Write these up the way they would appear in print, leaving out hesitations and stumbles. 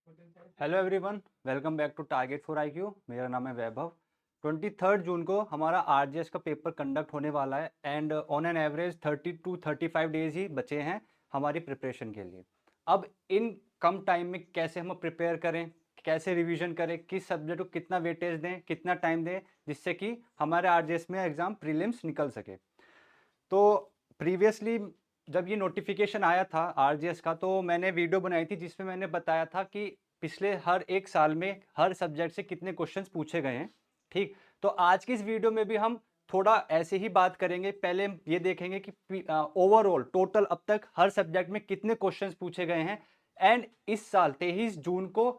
Hello everyone, welcome back to Target for IQ. मेरा नाम है वैभव। 23 जून को हमारा आरजीएस का पेपर कंडक्ट होने वाला है and on an average 30 to 35 days ही बचे हैं हमारी प्रिपरेशन के लिए। अब इन कम टाइम में कैसे हम प्रिपेयर करें, कैसे रिवीजन करें, किस सब्जेक्ट को कितना वेटेज दें, कितना टाइम दें, जिससे कि हमारे आरजीएस में एग्ज़ाम प्रीलिम्स निकल सके। तो प्रीवियसली जब ये नोटिफिकेशन आया था आरजीएस का, तो मैंने वीडियो बनाई थी जिसमें मैंने बताया था कि पिछले हर एक साल में हर सब्जेक्ट से कितने क्वेश्चंस पूछे गए हैं। ठीक, तो आज की इस वीडियो में भी हम थोड़ा ऐसे ही बात करेंगे। पहले हम ये देखेंगे कि ओवरऑल टोटल अब तक हर सब्जेक्ट में कितने क्वेश्चंस पूछे गए हैं एंड इस साल 23 जून को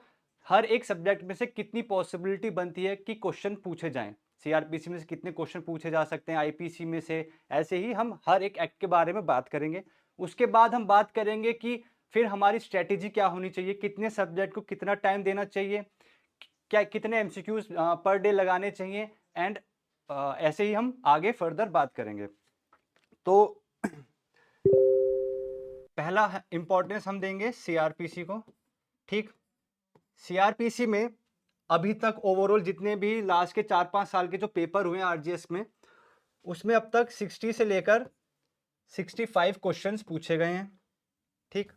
हर एक सब्जेक्ट में से कितनी पॉसिबिलिटी बनती है कि क्वेश्चन पूछे जाएं। सीआरपीसी में से कितने क्वेश्चन पूछे जा सकते हैं, आईपीसी में से। ऐसे ही हम हर एक एक्ट के बारे में बात करेंगे। उसके बाद हम बात करेंगे कि फिर हमारी स्ट्रेटेजी क्या होनी चाहिए, कितने सब्जेक्ट को कितना टाइम देना चाहिए, क्या कितने एमसीक्यूज पर डे लगाने चाहिए एंड ऐसे ही हम आगे फर्दर बात करेंगे। तो पहला इंपॉर्टेंस हम देंगे सीआरपीसी को। ठीक, सीआरपीसी में अभी तक ओवरऑल जितने भी लास्ट के 4-5 साल के जो पेपर हुए हैं आरजीएस में, उसमें अब तक 60 से लेकर 65 क्वेश्चंस पूछे गए हैं। ठीक,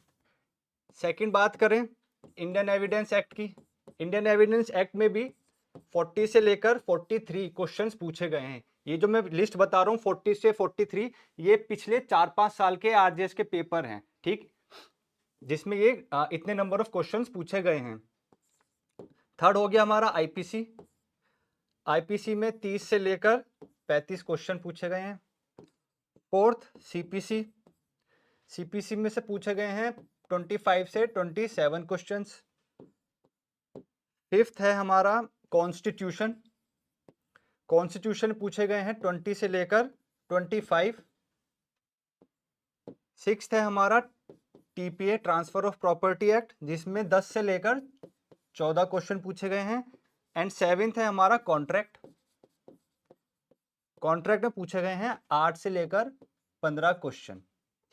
सेकंड बात करें इंडियन एविडेंस एक्ट की। इंडियन एविडेंस एक्ट में भी 40 से लेकर 43 क्वेश्चंस पूछे गए हैं। ये जो मैं लिस्ट बता रहा हूँ 40 से 43, ये पिछले 4-5 साल के आरजीएस के पेपर हैं। ठीक, जिसमें ये इतने नंबर ऑफ क्वेश्चंस पूछे गए हैं। थर्ड हो गया हमारा आईपीसी। आईपीसी में 30 से लेकर 35 क्वेश्चन पूछे गए हैं। Fourth CPC. सीपीसी में से पूछे गए हैं 25 से 27 क्वेश्चंस। फिफ्थ है हमारा कॉन्स्टिट्यूशन। कॉन्स्टिट्यूशन पूछे गए हैं 20 से लेकर 25। सिक्स्थ है हमारा TPA, transfer of property act, जिसमें 10 से लेकर 14 क्वेश्चन पूछे गए हैं। एंड सेवेंथ है हमारा कॉन्ट्रैक्ट। कॉन्ट्रैक्ट में पूछे गए हैं 8 से लेकर 15 क्वेश्चन।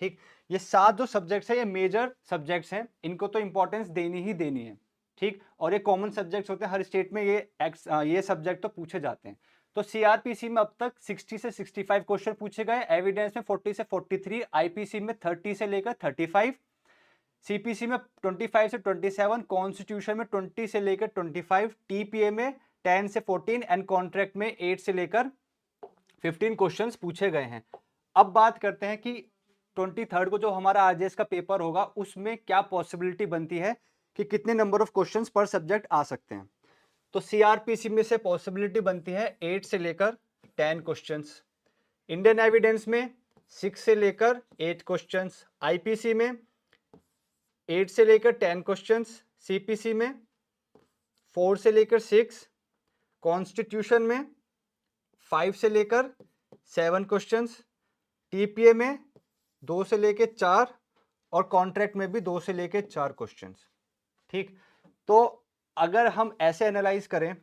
ठीक, ये 7 जो सब्जेक्ट्स हैं ये मेजर सब्जेक्ट्स हैं, इनको तो इंपॉर्टेंस देनी ही देनी है। ठीक, और ये कॉमन सब्जेक्ट्स होते हैं, हर स्टेट में ये सब्जेक्ट तो पूछे जाते हैं। तो सीआरपीसी में अब तक 60 से 65 क्वेश्चन पूछे गए, एविडेंस में 40 से 43, आईपीसी में 30 से लेकर 35, सीपीसी में 25 से 27, कॉन्स्टिट्यूशन में 20 से लेकर 25, टीपीए में 10 से 14 एंड कॉन्ट्रैक्ट में 8 से लेकर 15 क्वेश्चंस पूछे गए हैं। अब बात करते हैं कि 23 को जो हमारा आरजीएस का पेपर होगा उसमें क्या पॉसिबिलिटी बनती है कि कितने नंबर ऑफ क्वेश्चंस पर सब्जेक्ट आ सकते हैं। तो सीआरपीसी में से पॉसिबिलिटी बनती है 8 से लेकर 10 क्वेश्चंस। इंडियन एविडेंस में 6 से लेकर 8 क्वेश्चंस। आईपीसी में 8 से लेकर 10 क्वेश्चंस। सीपीसी में 4 से लेकर 6। कॉन्स्टिट्यूशन में 5 से लेकर 7 क्वेश्चंस। टीपीए में 2 से लेकर 4 और कॉन्ट्रैक्ट में भी 2 से लेकर 4 क्वेश्चंस। ठीक, तो अगर हम ऐसे एनालाइज करें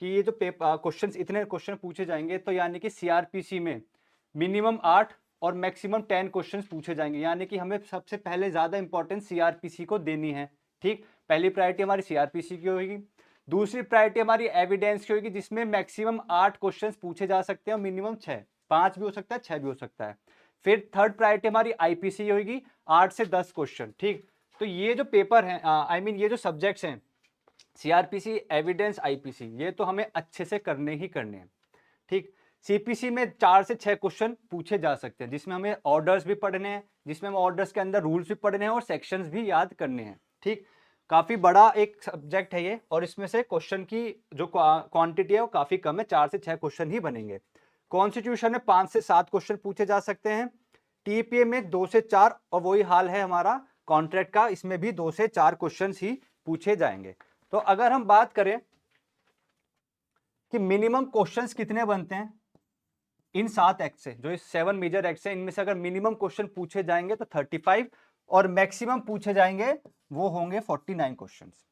कि ये जो पेपर क्वेश्चंस इतने क्वेश्चन पूछे जाएंगे, तो यानी कि सीआरपीसी में मिनिमम 8 और मैक्सिमम 10 क्वेश्चंस पूछे जाएंगे, यानी कि हमें सबसे पहले ज्यादा इंपॉर्टेंस सीआरपीसी को देनी है। ठीक, पहली प्रायोरिटी हमारी सीआरपीसी की होगी। दूसरी प्रायोरिटी हमारी एविडेंस की होगी, जिसमें मैक्सिमम 8 क्वेश्चंस पूछे जा सकते हैं और मिनिमम 6, 5 भी हो सकता है, 6 भी हो सकता है। फिर थर्ड प्रायोरिटी हमारी आईपीसी होगी, 8 से 10 क्वेश्चन। ठीक, तो ये जो पेपर है ये जो सब्जेक्ट्स हैं सीआरपीसी, एविडेंस, आईपीसी, ये तो हमें अच्छे से करने ही करने हैं। ठीक, सीपीसी में 4 से 6 क्वेश्चन पूछे जा सकते हैं, जिसमें हमें ऑर्डर्स भी पढ़ने हैं, जिसमें हम ऑर्डर्स के अंदर रूल्स भी पढ़ने हैं और सेक्शंस भी याद करने हैं। ठीक, काफी बड़ा एक सब्जेक्ट है ये, और इसमें से क्वेश्चन की जो क्वांटिटी है वो काफी कम है, 4 से 6 क्वेश्चन ही बनेंगे। कॉन्स्टिट्यूशन में 5 से 7 क्वेश्चन पूछे जा सकते हैं। टीपीए में 2 से 4, और वही हाल है हमारा कॉन्ट्रैक्ट का, इसमें भी 2 से 4 क्वेश्चन ही पूछे जाएंगे। तो अगर हम बात करें कि मिनिमम क्वेश्चंस कितने बनते हैं इन 7 एक्ट से, जो इस 7 मेजर एक्ट से, इनमें से अगर मिनिमम क्वेश्चन पूछे जाएंगे तो 35 और मैक्सिमम पूछे जाएंगे वो होंगे 49 क्वेश्चंस।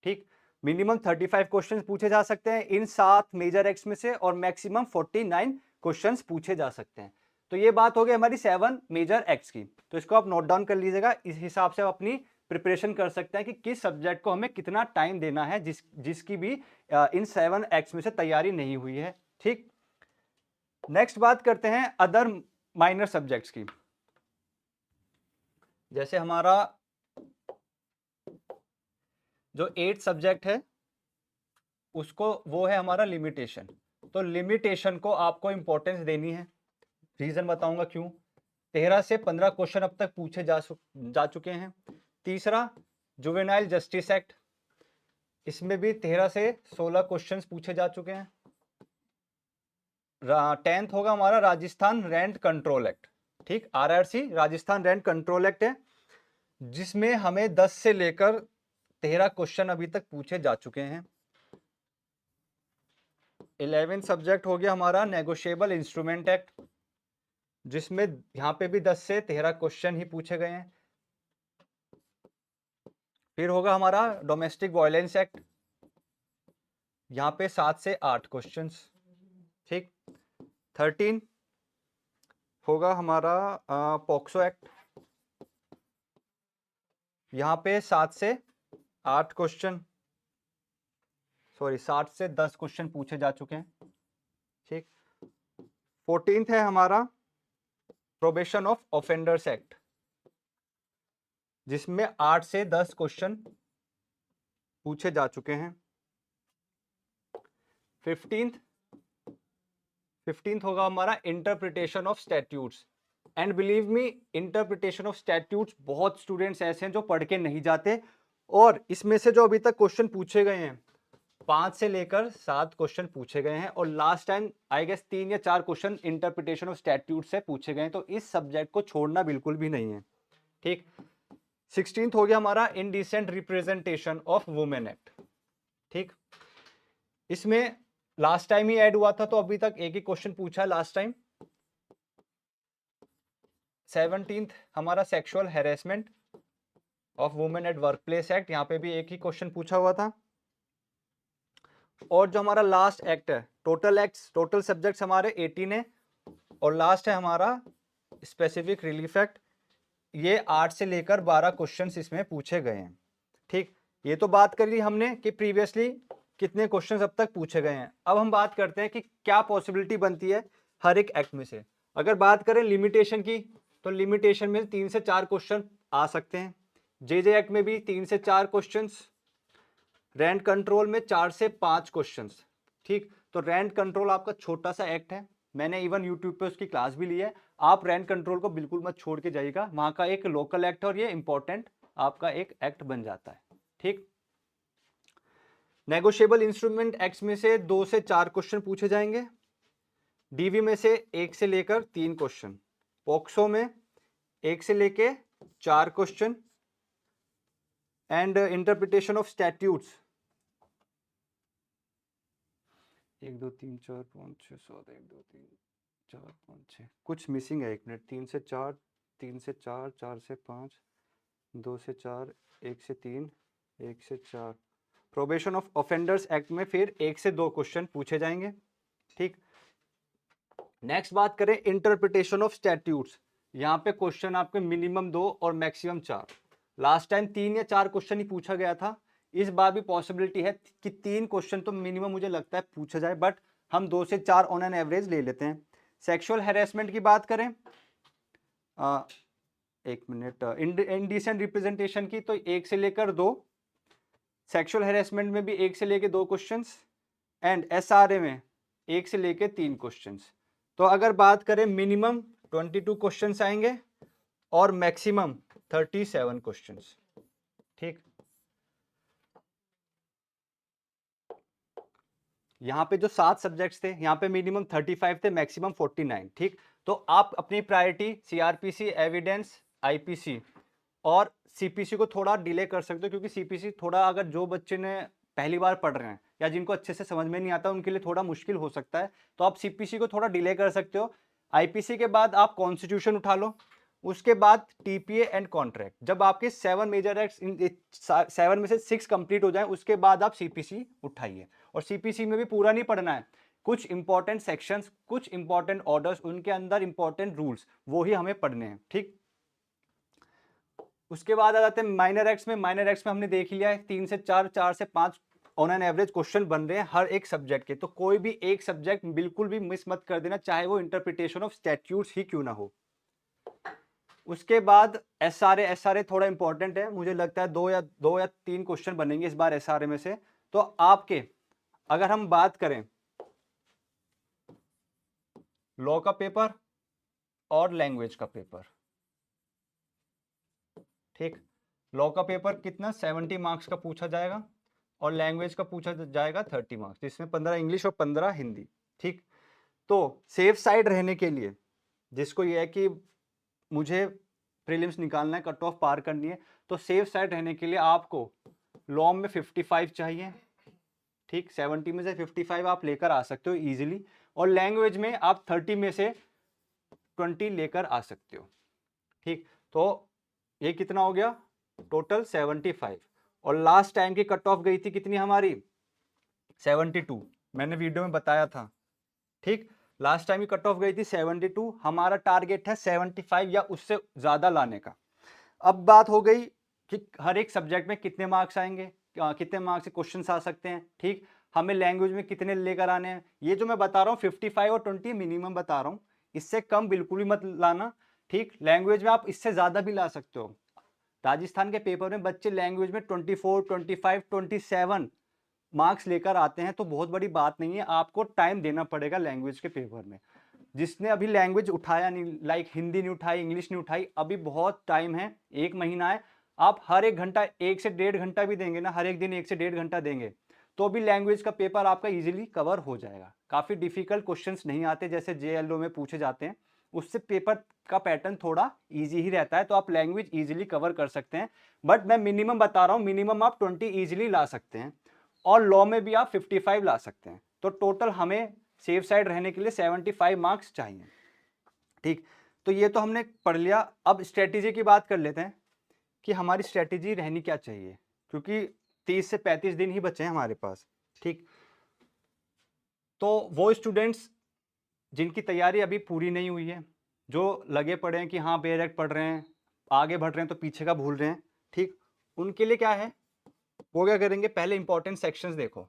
ठीक, मिनिमम 35 क्वेश्चंस पूछे जा सकते हैं इन 7 मेजर एक्ट्स में से और मैक्सिमम 49 क्वेश्चंस पूछे जा सकते हैं। तो ये बात हो गई हमारी 7 मेजर एक्ट्स की। तो इसको आप नोट डाउन कर लीजिएगा, इस हिसाब से आप अपनी प्रिपरेशन कर सकते हैं कि किस सब्जेक्ट को हमें कितना टाइम देना है, जिसकी भी इन 7 एक्ट्स में से तैयारी नहीं हुई है। ठीक, नेक्स्ट बात करते हैं अदर माइनर सब्जेक्ट्स की। जैसे हमारा जो 8 सब्जेक्ट है उसको वो है हमारा लिमिटेशन। तो लिमिटेशन को आपको इंपॉर्टेंस देनी है, रीजन बताऊंगा क्यों। 13 से 15 क्वेश्चन अब तक पूछे जा चुके हैं। तीसरा, जुवेनाइल जस्टिस एक्ट, इसमें भी 13 से 16 क्वेश्चंस पूछे जा चुके हैं। 10th होगा हमारा राजस्थान रेंट कंट्रोल एक्ट। ठीक, RRC Rajasthan rent control act है, जिसमें हमें 10 से लेकर 13 क्वेश्चन अभी तक पूछे जा चुके हैं। 11 सब्जेक्ट हो गया हमारा नेगोशिएबल इंस्ट्रूमेंट एक्ट, जिसमें यहां पे भी 10 से 13 क्वेश्चन ही पूछे गए हैं। फिर होगा हमारा डोमेस्टिक वायलेंस एक्ट, यहां पे 7 से 8 क्वेश्चंस। ठीक, 13 होगा हमारा पॉक्सो एक्ट, यहां पे 7 से 8 क्वेश्चन, सॉरी 7 से 10 क्वेश्चन पूछे जा चुके हैं। ठीक, 14th है हमारा प्रोबेशन ऑफ ऑफेंडर्स एक्ट, जिसमें 8 से 10 क्वेश्चन पूछे जा चुके हैं। 15th होगा हमारा interpretation of statutes. And believe me, interpretation of statutes बहुत स्टूडेंट्स ऐसे हैं जो पढ़ के नहीं जाते, और इसमें से जो अभी तक क्वेश्चन पूछे गए हैं 5 से लेकर 7 क्वेश्चन पूछे गए हैं, और लास्ट टाइम आई गेस 3 या 4 क्वेश्चन इंटरप्रिटेशन ऑफ स्टैट्यूट से पूछे गए हैं। तो इस सब्जेक्ट को छोड़ना बिल्कुल भी नहीं है। ठीक, 16th हो गया हमारा indecent representation of women act. ठीक, इसमें लास्ट टाइम ही ऐड हुआ था, तो अभी तक एक ही क्वेश्चन पूछा है लास्ट टाइम। 17th हमारा sexual harassment of women at work place act, यहां पे भी एक ही क्वेश्चन पूछा हुआ था। और जो हमारा लास्ट एक्ट है, टोटल सब्जेक्ट्स हमारे 18 है, और लास्ट है हमारा स्पेसिफिक रिलीफ एक्ट, ये 8 से लेकर 12 क्वेश्चंस इसमें पूछे गए हैं। ठीक, ये तो बात कर ली हमने कि प्रीवियसली कितने क्वेश्चंस अब तक पूछे गए हैं। अब हम बात करते हैं कि क्या पॉसिबिलिटी बनती है हर एक एक्ट में से। अगर बात करें लिमिटेशन की, तो लिमिटेशन में 3 से 4 क्वेश्चन आ सकते हैं। जे एक्ट में भी 3 से 4 क्वेश्चंस, रेंट कंट्रोल में 4 से 5 क्वेश्चंस। ठीक, तो रेंट कंट्रोल आपका छोटा सा एक्ट है, मैंने इवन यूट्यूब पे उसकी क्लास भी ली है। आप रेंट कंट्रोल को बिल्कुल मत छोड़ के जाइएगा, वहां का एक लोकल एक्ट है और ये इंपॉर्टेंट आपका एक एक्ट बन जाता है। ठीक, नेगोशिएबल इंस्ट्रूमेंट एक्ट में से 2 से 4 क्वेश्चन पूछे जाएंगे। डीवी में से 1 से लेकर 3 क्वेश्चन, पॉक्सो में 1 से लेकर 4 question, and interpretation of statutes 1 2 3 4 5 6 7 1 2 3 4 5 6, कुछ मिसिंग है, 1 मिनट। 3 से 4, 3 से 4, 4 से 5, 2 से 4, 1 से 3, 1 से 4। प्रोबेशन ऑफ ऑफेंडर्स एक्ट में फिर 1 से 2 क्वेश्चन पूछे जाएंगे। ठीक, नेक्स्ट बात करें इंटरप्रिटेशन ऑफ स्टैट्यूट्स, यहाँ पे क्वेश्चन आपके मिनिमम 2 और मैक्सिमम 4। लास्ट टाइम 3 या 4 क्वेश्चन ही पूछा गया था, इस बार भी पॉसिबिलिटी है कि 3 क्वेश्चन तो मिनिमम मुझे लगता है पूछा जाए, बट हम 2 से 4 ऑन एन एवरेज ले लेते हैं। सेक्सुअल हैरेसमेंट की बात करें, 1 मिनट, इनडिसेंट रिप्रेजेंटेशन की तो 1 से लेकर 2, सेक्सुअल हैरेसमेंट में भी 1 से लेकर 2 क्वेश्चंस, एंड एसआरए में 1 से लेकर 3 क्वेश्चंस। तो अगर बात करें मिनिमम 22 क्वेश्चंस आएंगे और मैक्सिमम 37 क्वेश्चंस। ठीक, यहाँ पे जो 7 सब्जेक्ट्स थे, यहाँ पे मिनिमम 35 थे, मैक्सिमम 49। ठीक, तो आप अपनी प्रायोरिटी सीआरपीसी, एविडेंस, आईपीसी और सीपीसी को थोड़ा डिले कर सकते हो, क्योंकि सीपीसी थोड़ा, अगर जो बच्चे ने पहली बार पढ़ रहे हैं या जिनको अच्छे से समझ में नहीं आता उनके लिए थोड़ा मुश्किल हो सकता है, तो आप सीपीसी को थोड़ा डिले कर सकते हो। आईपीसी के बाद आप कॉन्स्टिट्यूशन उठा लो, उसके बाद टीपीए एंड कॉन्ट्रैक्ट। जब आपके 7 मेजर एक्ट्स 7 में से 6 कंप्लीट हो जाए, उसके बाद आप सीपीसी उठाइए। और सीपीसी में भी पूरा नहीं पढ़ना है, कुछ इंपॉर्टेंट सेक्शंस, कुछ इंपॉर्टेंट ऑर्डर्स, उनके अंदर इंपॉर्टेंट रूल्स, वो ही हमें पढ़ने हैं। ठीक, उसके बाद आ जाते हैं माइनर एक्ट्स में। माइनर एक्ट्स में हमने देख लिया है 3 से 4, 4 से 5 ऑन एन एवरेज क्वेश्चन बन रहे हैं हर एक सब्जेक्ट के। तो कोई भी एक सब्जेक्ट बिल्कुल भी मिस मत कर देना, चाहे वो इंटरप्रिटेशन ऑफ स्टैट्यूट्स ही क्यों ना हो। उसके बाद एसआरए। एसआरए थोड़ा इंपॉर्टेंट है, मुझे लगता है 2 या 3 क्वेश्चन बनेंगे इस बार एसआरए में से। तो आपके अगर हम बात करें लॉ का पेपर और लैंग्वेज का पेपर, ठीक, लॉ का पेपर कितना 70 मार्क्स का पूछा जाएगा और लैंग्वेज का पूछा जाएगा 30 मार्क्स, जिसमें 15 इंग्लिश और 15 हिंदी। ठीक, तो सेफ साइड रहने के लिए, जिसको ये है कि मुझे प्रीलिम्स निकालना है, कट ऑफ पार करनी है, तो सेफ साइड रहने के लिए आपको लॉ में 55 चाहिए। ठीक, 70 में से 55 आप लेकर आ सकते हो इजीली, और लैंग्वेज में आप 30 में से 20 लेकर आ सकते हो। ठीक, तो ये कितना हो गया टोटल 75। और लास्ट टाइम की कट ऑफ गई थी कितनी हमारी 72, मैंने वीडियो में बताया था। ठीक, लास्ट टाइम की कट ऑफ गई थी 72, हमारा टारगेट है 75 या उससे ज्यादा लाने का। अब बात हो गई कि हर एक सब्जेक्ट में कितने मार्क्स आएंगे, कितने मार्क्स से क्वेश्चन आ सकते हैं। ठीक, हमें लैंग्वेज में कितने लेकर आने हैं, ये जो मैं बता रहा हूँ 55 और 20 मिनिमम बता रहा हूँ, इससे कम बिल्कुल भी मत लाना। ठीक, लैंग्वेज में आप इससे ज्यादा भी ला सकते हो। राजस्थान के पेपर में बच्चे लैंग्वेज में 24, 25, 27 मार्क्स लेकर आते हैं, तो बहुत बड़ी बात नहीं है। आपको टाइम देना पड़ेगा लैंग्वेज के पेपर में। जिसने अभी लैंग्वेज उठाया नहीं, लाइक हिंदी नहीं उठाई, इंग्लिश नहीं उठाई, अभी बहुत टाइम है, 1 महीना है। आप हर एक घंटा 1 से 1.5 घंटा भी देंगे ना, हर एक दिन 1 से 1.5 घंटा देंगे, तो भी लैंग्वेज का पेपर आपका इजीली कवर हो जाएगा। काफी डिफिकल्ट क्वेश्चंस नहीं आते जैसे जेएलओ में पूछे जाते हैं, उससे पेपर का पैटर्न थोड़ा इजी ही रहता है, तो आप लैंग्वेज इजीली कवर कर सकते हैं। बट मैं मिनिमम बता रहा हूं, मिनिमम आप 20 इजीली ला सकते हैं, और लॉ में भी आप 55 ला सकते हैं। तो टोटल हमें सेफ साइड रहने के लिए 75 मार्क्स चाहिए। ठीक, तो ये तो हमने पढ़ लिया। अब स्ट्रेटेजी की बात कर लेते हैं कि हमारी स्ट्रेटेजी रहनी क्या चाहिए, क्योंकि 30 से 35 दिन ही बचे हैं हमारे पास। ठीक, तो वो स्टूडेंट्स जिनकी तैयारी अभी पूरी नहीं हुई है, जो लगे पड़े हैं कि हाँ बेरेक्ट पढ़ रहे हैं, आगे बढ़ रहे हैं, तो पीछे का भूल रहे हैं, ठीक, उनके लिए क्या है, वो क्या करेंगे, पहले इंपॉर्टेंट सेक्शंस देखो।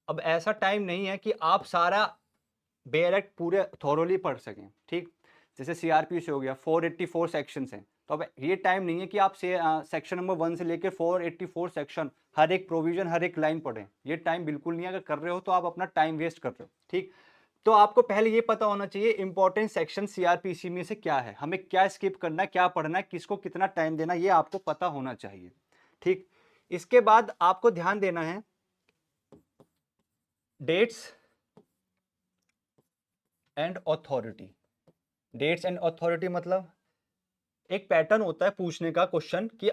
अब ऐसा टाइम नहीं है कि आप सारा बेरेक्ट पूरे थॉरोली पढ़ सकें। ठीक, जैसे सीआरपी से हो गया 484 सेक्शन हैं, तो अब ये टाइम नहीं है कि आप सेक्शन नंबर 1 से लेकर 484 सेक्शन हर एक प्रोविजन हर एक लाइन पढ़ें। ये टाइम बिल्कुल नहीं है, अगर कर रहे हो तो आप अपना टाइम वेस्ट कर रहे हो। ठीक, तो आपको पहले ये पता होना चाहिए इंपॉर्टेंट सेक्शन सीआरपीसी में से क्या है, हमें क्या स्किप करना है, क्या पढ़ना है, किसको कितना टाइम देना, ये आपको पता होना चाहिए। ठीक, इसके बाद आपको ध्यान देना है dates and authority. Dates and authority मतलब एक पैटर्न होता है पूछने का क्वेश्चन कि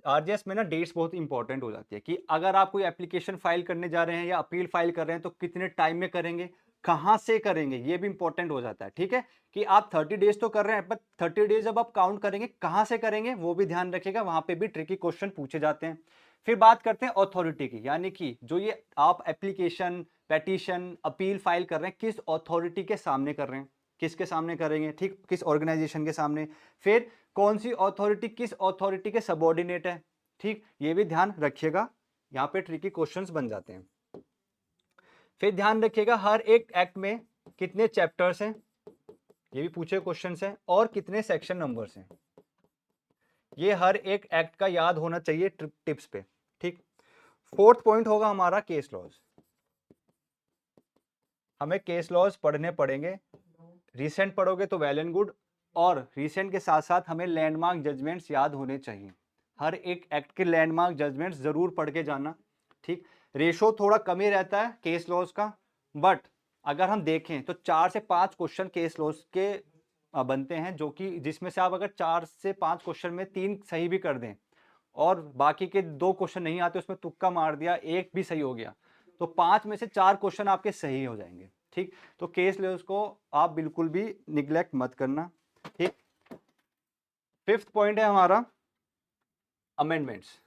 आरजेएस में ना डेट्स बहुत इंपॉर्टेंट हो जाती है, कि अगर आप कोई एप्लीकेशन फाइल करने जा रहे हैं या अपील फाइल कर रहे हैं तो कितने टाइम में करेंगे, कहां से करेंगे, ये भी इंपॉर्टेंट हो जाता है। ठीक है, कि आप 30 डेज तो कर रहे हैं, पर 30 डेज जब आप काउंट करेंगे कहां से करेंगे वो भी ध्यान रखिएगा, वहां पे भी ट्रिकी क्वेश्चन पूछे जाते हैं। फिर बात करते हैं अथॉरिटी की, यानी कि जो ये आप एप्लीकेशन पेटिशन अपील फाइल कर रहे हैं किस अथॉरिटी के सामने कर रहे हैं, किसके सामने करेंगे, ठीक, किस ऑर्गेनाइजेशन के सामने, फिर कौन सी अथॉरिटी किस अथॉरिटी के सबऑर्डिनेट है। ठीक, ये भी ध्यान रखिएगा, यहाँ पे ट्रिकी क्वेश्चंस बन जाते हैं। फिर ध्यान रखिएगा हर एक एक्ट में कितने चैप्टर्स हैं, ये भी पूछे क्वेश्चंस हैं, और कितने सेक्शन नंबर्स हैं, ये हर एक एक्ट का याद होना चाहिए टिप्स पे। ठीक, फोर्थ पॉइंट होगा हमारा केस लॉज। हमें केस लॉज पढ़ने पड़ेंगे, रिसेंट पढ़ोगे तो वेल एंड गुड, और रिसेंट के साथ साथ हमें लैंडमार्क जजमेंट्स याद होने चाहिए, हर एक एक्ट के लैंडमार्क जजमेंट्स जरूर पढ़ के जाना। ठीक, रेशो थोड़ा कम ही रहता है केस लॉज का, बट अगर हम देखें तो 4 से 5 क्वेश्चन केस लॉज के बनते हैं, जो कि जिसमें से आप अगर 4 से 5 क्वेश्चन में 3 सही भी कर दें और बाकी के 2 क्वेश्चन नहीं आते, उसमें तुक्का मार दिया, एक भी सही हो गया, तो 5 में से 4 क्वेश्चन आपके सही हो जाएंगे। ठीक, तो केस लॉज को आप बिल्कुल भी निग्लेक्ट मत करना। ठीक, फिफ्थ पॉइंट है हमारा अमेंडमेंट्स।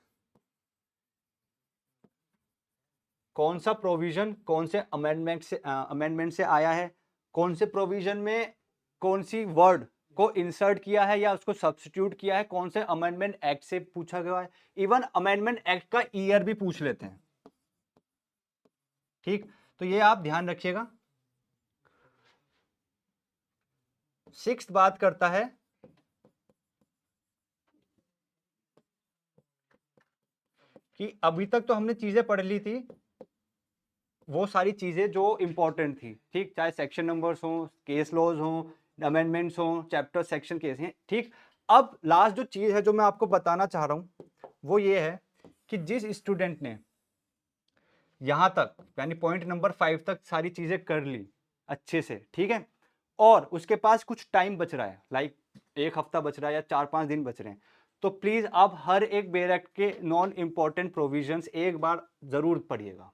कौन सा प्रोविजन कौन से अमेंडमेंट से आया है, कौन से प्रोविजन में कौन सी वर्ड को इंसर्ट किया है या उसको सब्स्टिट्यूट किया है, कौन से अमेंडमेंट एक्ट से पूछा गया है, इवन अमेंडमेंट एक्ट का ईयर भी पूछ लेते हैं। ठीक, तो ये आप ध्यान रखिएगा। सिक्स्थ बात करता है कि अभी तक तो हमने चीजें पढ़ ली थी, वो सारी चीजें जो इंपॉर्टेंट थी, ठीक, चाहे सेक्शन नंबर्स हो, केस लॉज हो, अमेंडमेंट्स हो, चैप्टर सेक्शन केस हैं, ठीक। अब लास्ट जो चीज है जो मैं आपको बताना चाह रहा हूं वो ये है कि जिस स्टूडेंट ने यहां तक यानी पॉइंट नंबर 5 तक सारी चीजें कर ली अच्छे से, ठीक है, और उसके पास कुछ टाइम बच रहा है, लाइक 1 हफ्ता बच रहा है या 4-5 दिन बच रहे हैं, तो प्लीज आप हर एक बेयर एक्ट के नॉन इंपॉर्टेंट प्रोविजंस एक बार जरूर पढ़िएगा।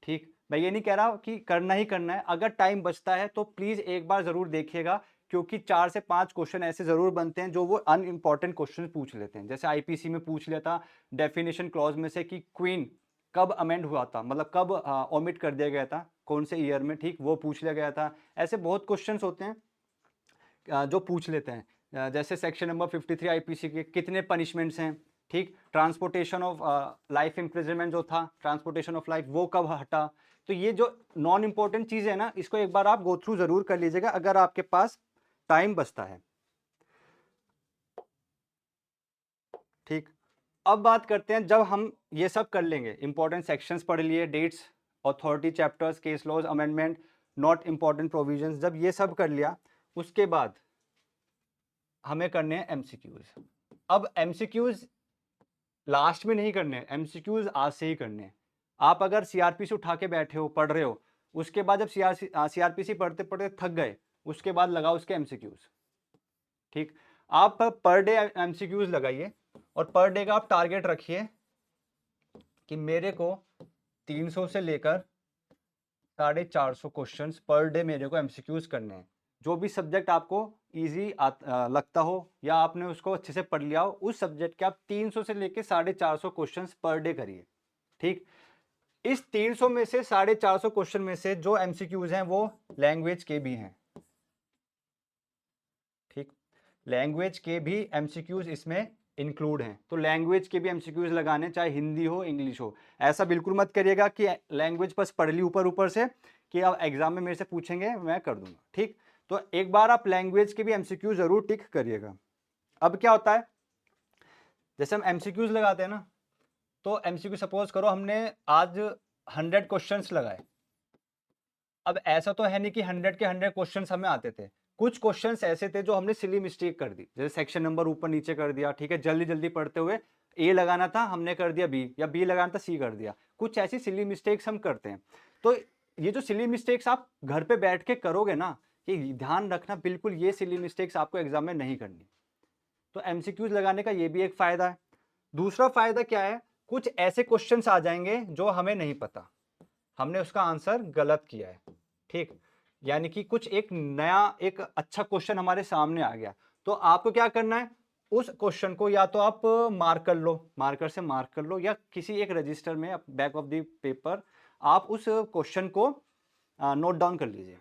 ठीक, मैं ये नहीं कह रहा कि करना ही करना है, अगर टाइम बचता है तो प्लीज एक बार जरूर देखिएगा, क्योंकि 4 से 5 क्वेश्चन ऐसे जरूर बनते हैं जो वो अनइंपॉर्टेंट क्वेश्चन पूछ लेते हैं। जैसे आईपीसी में पूछ लिया था डेफिनेशन क्लॉज में से कि क्वीन कब अमेंड हुआ था, मतलब कब ओमिट कर दिया गया था, कौन से ईयर में, ठीक, वो पूछ लिया गया था। ऐसे बहुत क्वेश्चन होते हैं जो पूछ लेते हैं। जैसे सेक्शन नंबर 53 आईपीसी के कितने पनिशमेंट्स हैं, ठीक, ट्रांसपोर्टेशन ऑफ लाइफ इम्प्रिजनमेंट जो था, ट्रांसपोर्टेशन ऑफ लाइफ वो कब हटा। तो ये जो नॉन इंपॉर्टेंट चीज है ना, इसको एक बार आप गो थ्रू जरूर कर लीजिएगा अगर आपके पास टाइम बचता है। ठीक, अब बात करते हैं, जब हम ये सब कर लेंगे, इंपॉर्टेंट सेक्शंस पढ़ लिए, dates, authority chapters, case laws, amendment, not important provisions, जब ये सब कर लिया उसके बाद हमें करने हैं एमसीक्यूज। अब एमसीक्यूज लास्ट में नहीं करने, एमसीक्यूज आज से ही करने हैं। आप अगर सीआरपीसी उठा के बैठे हो, पढ़ रहे हो, उसके बाद जब सीआरपीसी पढ़ते पढ़ते थक गए, उसके बाद लगाओ उसके एमसीक्यूज। ठीक, आप पर डे एमसीक्यूज लगाइए और पर डे का आप टारगेट रखिए कि मेरे को 300 से लेकर 450 क्वेश्चंस पर डे मेरे को एमसीक्यूज करने हैं। जो भी सब्जेक्ट आपको इजी लगता हो या आपने उसको अच्छे से पढ़ लिया हो, उस सब्जेक्ट के आप 300 से लेकर 450 क्वेश्चंस पर डे करिए। ठीक, इस 300 में से 450 क्वेश्चन में से जो एमसीक्यूज हैं वो लैंग्वेज के भी हैं। ठीक, लैंग्वेज के भी एमसीक्यूज इसमें इंक्लूड हैं, तो लैंग्वेज के भी एमसीक्यूज लगाने, चाहे हिंदी हो इंग्लिश हो। ऐसा बिल्कुल मत करिएगा कि लैंग्वेज बस पढ़ ली ऊपर ऊपर से कि अब एग्जाम में मेरे से पूछेंगे मैं कर दूंगा। ठीक, तो एक बार आप लैंग्वेज के भी एमसीक्यूज जरूर टिक करिएगा। अब क्या होता है, जैसे हम एमसीक्यूज लगाते हैं ना, तो एमसीक्यू सपोज करो हमने आज 100 क्वेश्चंस लगाए। अब ऐसा तो है नहीं कि 100 के 100 क्वेश्चंस हमें आते थे, कुछ क्वेश्चंस ऐसे थे जो हमने सिली मिस्टेक कर दी, जैसे सेक्शन नंबर ऊपर नीचे कर दिया, ठीक है, जल्दी जल्दी पढ़ते हुए ए लगाना था हमने कर दिया बी, या बी लगाना था सी कर दिया। कुछ ऐसी सिली मिस्टेक्स हम करते हैं। तो ये जो सिली मिस्टेक्स आप घर पे बैठ के करोगे ना, ये ध्यान रखना बिल्कुल ये सिली मिस्टेक्स आपको एग्जाम में नहीं करनी। तो एमसीक्यूज लगाने का ये भी एक फायदा है। दूसरा फायदा क्या है, कुछ ऐसे क्वेश्चंस आ जाएंगे जो हमें नहीं पता, हमने उसका आंसर गलत किया है। ठीक, यानी कि कुछ एक नया एक अच्छा क्वेश्चन हमारे सामने आ गया, तो आपको क्या करना है, उस क्वेश्चन को या तो आप मार्क कर लो, मार्कर से मार्क कर लो, या किसी एक रजिस्टर में बैक ऑफ द पेपर आप उस क्वेश्चन को नोट डाउन कर लीजिए।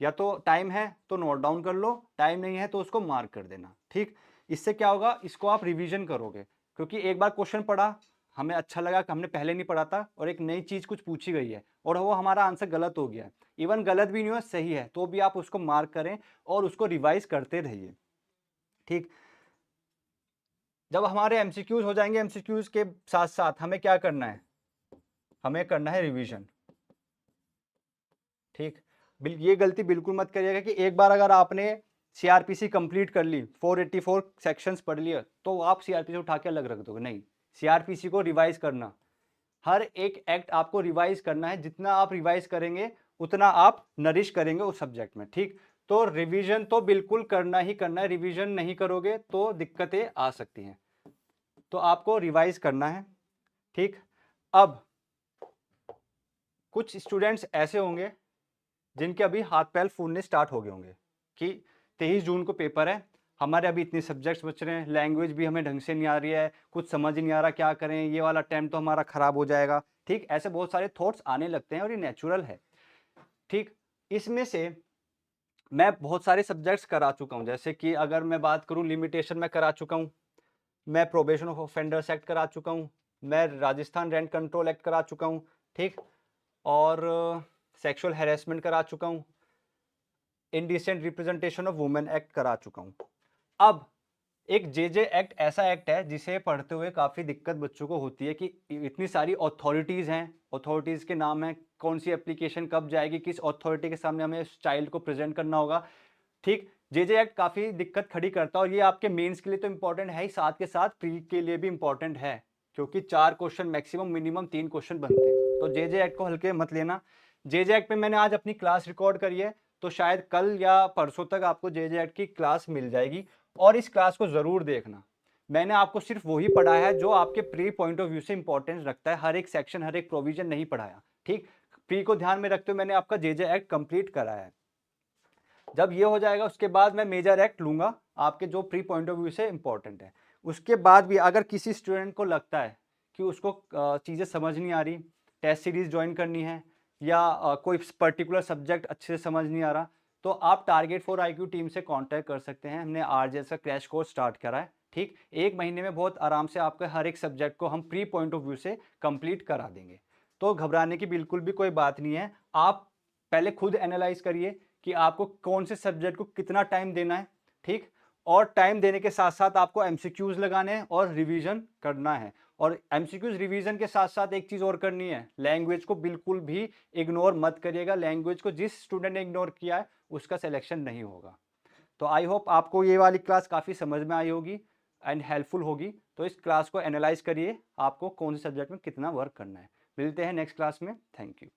या तो टाइम है तो नोट डाउन कर लो, टाइम नहीं है तो उसको मार्क कर देना। ठीक, इससे क्या होगा, इसको आप रिवीजन करोगे, क्योंकि एक बार क्वेश्चन पढ़ा, हमें अच्छा लगा कि हमने पहले नहीं पढ़ा था और एक नई चीज कुछ पूछी गई है और वो हमारा आंसर गलत हो गया है, इवन गलत भी नहीं हुआ, सही है, तो भी आप उसको मार्क करें और उसको रिवाइज करते रहिए। ठीक, जब हमारे एमसीक्यूज हो जाएंगे, एमसीक्यूज के साथ साथ हमें क्या करना है, हमें करना है रिवीजन। ठीक, ये गलती बिल्कुल मत करिएगा कि एक बार अगर आपने सीआरपीसी कंप्लीट कर ली, 484 सेक्शंस पढ़ लिए, तो आप सीआरपीसी उठा के अलग रख दोगे, नहीं, सीआरपीसी को रिवाइज करना, हर एक एक्ट आपको रिवाइज करना है, जितना आप रिवाइज करेंगे उतना आप नरिश करेंगे उस सब्जेक्ट में। ठीक, तो रिवीजन तो बिल्कुल करना ही करना है, रिवीजन नहीं करोगे तो दिक्कतें आ सकती हैं, तो आपको रिवाइज करना है। ठीक, अब कुछ स्टूडेंट्स ऐसे होंगे जिनके अभी हाथ पैर फूलने स्टार्ट हो गए होंगे कि 23 जून को पेपर है, हमारे अभी इतने सब्जेक्ट्स बच रहे हैं, लैंग्वेज भी हमें ढंग से नहीं आ रही है, कुछ समझ नहीं आ रहा क्या करें, ये वाला अटेम्प्ट तो हमारा खराब हो जाएगा। ठीक, ऐसे बहुत सारे थॉट्स आने लगते हैं और ये नेचुरल है। ठीक, इसमें से मैं बहुत सारे सब्जेक्ट्स करा चुका हूँ, जैसे कि अगर मैं बात करूँ लिमिटेशन मैं करा चुका हूँ, मैं प्रोबेशन ऑफ ऑफेंडर्स एक्ट करा चुका हूँ, मैं राजस्थान रेंट कंट्रोल एक्ट करा चुका हूँ, ठीक, और सेक्सुअल हैरेसमेंट करा चुका हूँ, indecent representation of women act करा चुका हूँ। अब एक जेजे एक्ट ऐसा एक्ट है जिसे पढ़ते हुए काफ़ी दिक्कत बच्चों को होती है कि इतनी सारी अथॉरिटीज़ हैं, अथॉरिटीज़ के नाम हैं, कौन सी एप्लीकेशन कब जाएगी, किस अथॉरिटी के सामने हमें उस चाइल्ड को प्रेजेंट करना होगा, ठीक। जेजे एक्ट काफ़ी दिक्कत खड़ी करता है और ये आपके मेंस के लिए तो इंपॉर्टेंट है ही, साथ के साथ प्री के लिए भी इंपॉर्टेंट है, क्योंकि 4 क्वेश्चन मैक्सिमम मिनिमम 3 क्वेश्चन बनते हैं। तो जेजे एक्ट को हल्के मत लेना। जेजे एक्ट पे मैंने आज अपनी क्लास रिकॉर्ड करी है, तो शायद कल या परसों तक आपको जेजे एक्ट की क्लास मिल जाएगी और इस क्लास को ज़रूर देखना। मैंने आपको सिर्फ वही पढ़ाया है जो आपके प्री पॉइंट ऑफ व्यू से इंपॉर्टेंस रखता है, हर एक सेक्शन, हर एक प्रोविजन नहीं पढ़ाया, ठीक। प्री को ध्यान में रखते हुए मैंने आपका जेजे एक्ट कंप्लीट कराया है। जब ये हो जाएगा उसके बाद मैं मेजर एक्ट लूंगा आपके जो प्री पॉइंट ऑफ व्यू से इंपॉर्टेंट है। उसके बाद भी अगर किसी स्टूडेंट को लगता है कि उसको चीज़ें समझ नहीं आ रही, टेस्ट सीरीज ज्वाइन करनी है या कोई पर्टिकुलर सब्जेक्ट अच्छे से समझ नहीं आ रहा, तो आप टारगेट फॉर आईक्यू टीम से कांटेक्ट कर सकते हैं। हमने आरजेएस का क्रैश कोर्स स्टार्ट करा है, ठीक। 1 महीने में बहुत आराम से आपके हर एक सब्जेक्ट को हम प्री पॉइंट ऑफ व्यू से कंप्लीट करा देंगे। तो घबराने की बिल्कुल भी कोई बात नहीं है। आप पहले खुद एनालाइज करिए कि आपको कौन से सब्जेक्ट को कितना टाइम देना है, ठीक। और टाइम देने के साथ साथ आपको एमसीक्यूज लगाने हैं और रिवीजन करना है। और एमसीक्यूज रिवीजन के साथ साथ एक चीज और करनी है, लैंग्वेज को बिल्कुल भी इग्नोर मत करिएगा। लैंग्वेज को जिस स्टूडेंट ने इग्नोर किया है उसका सिलेक्शन नहीं होगा। तो आई होप आपको ये वाली क्लास काफ़ी समझ में आई होगी एंड हेल्पफुल होगी। तो इस क्लास को एनालाइज करिए, आपको कौन से सब्जेक्ट में कितना वर्क करना है। मिलते हैं नेक्स्ट क्लास में। Thank you.